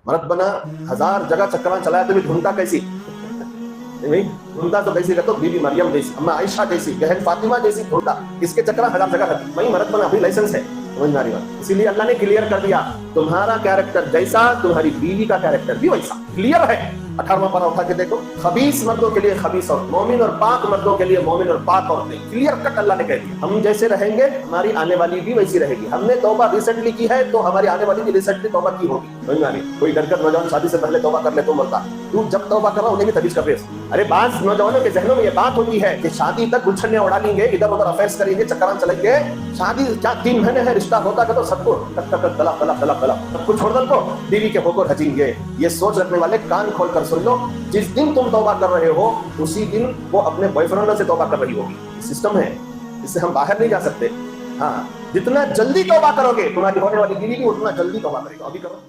मर्द बना, 1000 जगह चक्करां चलाया तो भी ढूंढता कैसी नहीं ढूंढता तो कैसी कहते बीबी मरियम जैसी, अम्मा आयशा जैसी, बहन फातिमा जैसी ढूंढता। इसके चक्कर 1000 जगह है, वही मर्द बना, अभी लाइसेंस है। समझ में आ रही बात? इसीलिए अल्लाह ने क्लियर कर दिया, तुम्हारा कैरेक्टर जैसा तुम्हारी बीवी का कैरेक्टर भी वैसा। क्लियर है। 18वां पारा उठा के देखो, खबीस मर्दों के लिए खबीस औरत, मोमिन और पाक मर्दों के लिए मोमिन और पाक औरतें। क्लियर कट अल्लाह ने कह दिया। हम जैसे रहेंगे हमारी आने वाली भी वैसी रहेगी। हमने तौबा रिसेंटली की है तो हमारी आने वाली भी रिसेंटली तौबा की होगी। समझ में आ रही? कोई डरकर नौजवान शादी से पहले तौबा कर ले तो मरता, तू जब तौबा कर रहा उन्हें भी तबीज कर रहे। अरे बात नौजवानों के जहनों में ये बात होती है कि शादी तक गुलछन्ने उड़ा लेंगे, इधर उधर अफेयर्स करेंगे, चक्करां चलेंगे। शादी क्या 3 महीने है रिश्ता होता है तो सबको तक तक तलाक तलाक तलाक तलाक सब कुछ छोड़ दो को बीवी के होकर हजींगे। ये सोच रखने वाले कान खोल कर सुन लो, जिस दिन तुम तौबा कर रहे हो उसी दिन वो अपने बॉयफ्रेंड से तौबा कर रही होगी। सिस्टम है, इससे हम बाहर नहीं जा सकते। हाँ, जितना जल्दी तौबा करोगे तुम्हारी होने वाली बीवी भी उतना जल्दी तौबा करेगा। अभी करो।